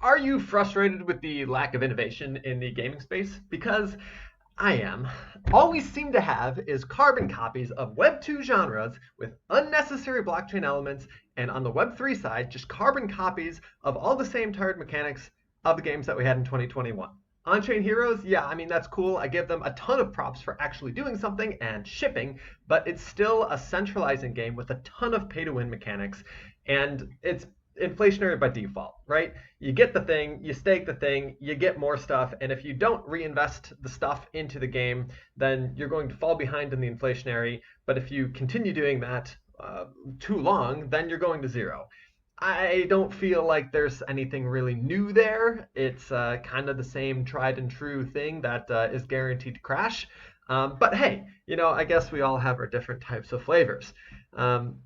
Are you frustrated with the lack of innovation in the gaming space? Because I am. All we seem to have is carbon copies of Web 2 genres with unnecessary blockchain elements, and on the Web 3 side, just carbon copies of all the same tired mechanics of the games that we had in 2021. On-chain heroes, yeah, I mean, that's cool. I give them a ton of props for actually doing something and shipping, but it's still a centralizing game with a ton of pay-to-win mechanics, and it's inflationary by default, right? You get the thing, you stake the thing, you get more stuff, and if you don't reinvest the stuff into the game, then you're going to fall behind in the inflationary. But if you continue doing that too long, then you're going to zero. I don't feel like there's anything really new there. It's kind of the same tried and true thing that is guaranteed to crash. But hey, I guess we all have our different types of flavors. Um,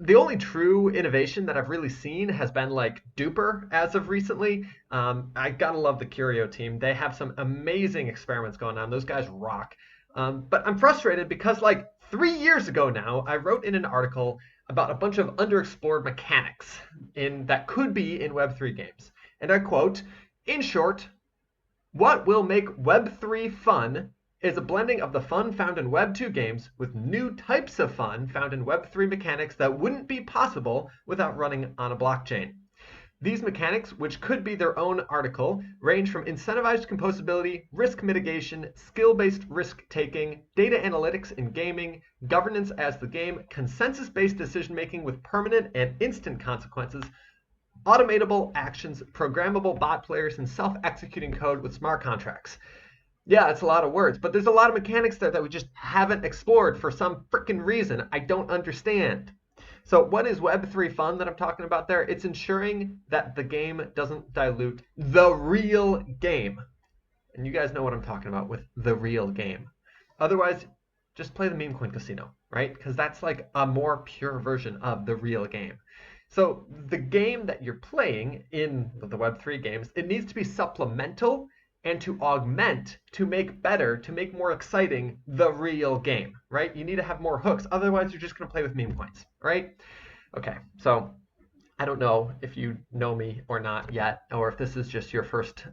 the only true innovation that I've really seen has been like Duper as of recently. I gotta love the Curio team. They have some amazing experiments going on. Those guys rock. But I'm frustrated because like 3 years ago now, I wrote in an article about a bunch of underexplored mechanics that could be in Web3 games. And I quote, in short, what will make Web3 fun is a blending of the fun found in Web 2 games with new types of fun found in Web 3 mechanics that wouldn't be possible without running on a blockchain. These mechanics, which could be their own article, range from incentivized composability, risk mitigation, skill-based risk-taking, data analytics in gaming, governance as the game, consensus-based decision-making with permanent and instant consequences, automatable actions, programmable bot players, and self-executing code with smart contracts. Yeah, it's a lot of words, but there's a lot of mechanics there that we just haven't explored for some freaking reason I don't understand. So what is Web3 fun that I'm talking about there? It's ensuring that the game doesn't dilute the real game. And you guys know what I'm talking about with the real game. Otherwise, just play the meme coin casino, right? Because that's like a more pure version of the real game. So the game that you're playing in the Web3 games, it needs to be supplemental and to augment, to make better, to make more exciting the real game, right? You need to have more hooks. Otherwise, you're just going to play with meme coins, right? Okay, so I don't know if you know me or not yet, or if this is just your first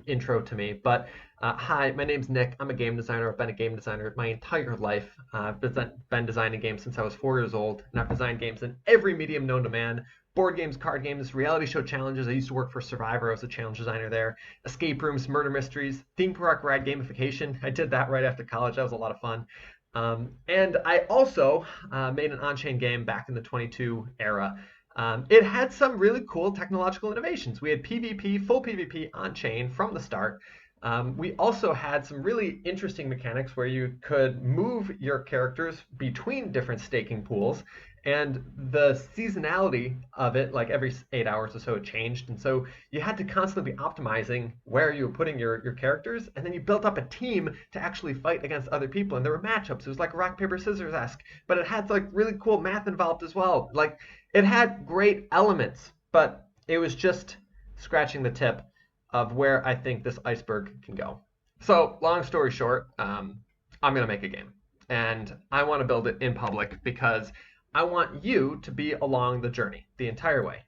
intro to me, but hi, my name's Nick. I'm a game designer. I've been a game designer my entire life. I've been designing games since I was 4 years old, and I've designed games in every medium known to man. Board games, card games, reality show challenges. I used to work for Survivor. I was a challenge designer there. Escape rooms, murder mysteries, theme park ride gamification. I did that right after college. That was a lot of fun. And I also made an on-chain game back in the 22 era. It had some really cool technological innovations. We had PvP, full PvP on-chain from the start. We also had some really interesting mechanics where you could move your characters between different staking pools, and the seasonality of it, like every 8 hours or so, it changed. And so you had to constantly be optimizing where you were putting your characters, and then you built up a team to actually fight against other people. And there were matchups. It was like rock, paper, scissors-esque, but it had like really cool math involved as well. Like it had great elements, but it was just scratching the tip of where I think this iceberg can go. So long story short, I'm going to make a game, and I want to build it in public because I want you to be along the journey the entire way,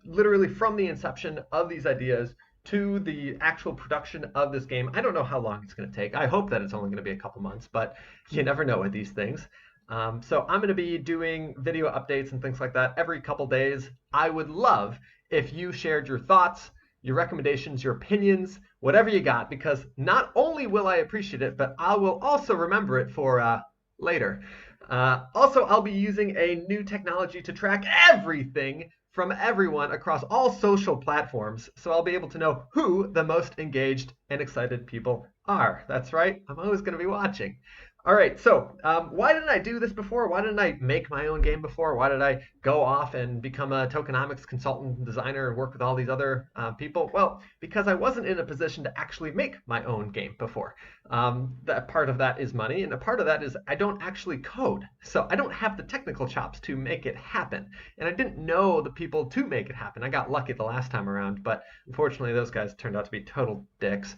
literally from the inception of these ideas to the actual production of this game. I don't know how long it's going to take. I hope that it's only going to be a couple months, but you never know with these things. So I'm going to be doing video updates and things like that every couple days. I would love if you shared your thoughts, your recommendations, your opinions, whatever you got, because not only will I appreciate it, but I will also remember it for later. Also, I'll be using a new technology to track everything from everyone across all social platforms, so I'll be able to know who the most engaged and excited people are. That's right, I'm always going to be watching. All right, so why didn't I do this before? Why didn't I make my own game before? Why did I go off and become a tokenomics consultant and designer and work with all these other people? Well, because I wasn't in a position to actually make my own game before. That part of that is money, and a part of that is I don't actually code. So I don't have the technical chops to make it happen. And I didn't know the people to make it happen. I got lucky the last time around, but unfortunately those guys turned out to be total dicks.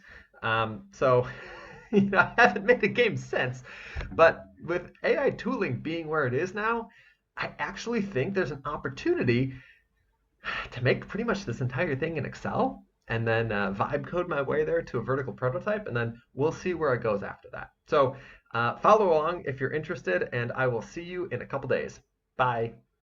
So I haven't made a game since. But with AI tooling being where it is now, I actually think there's an opportunity to make pretty much this entire thing in Excel and then vibe code my way there to a vertical prototype, and then we'll see where it goes after that. So follow along if you're interested, and I will see you in a couple days. Bye.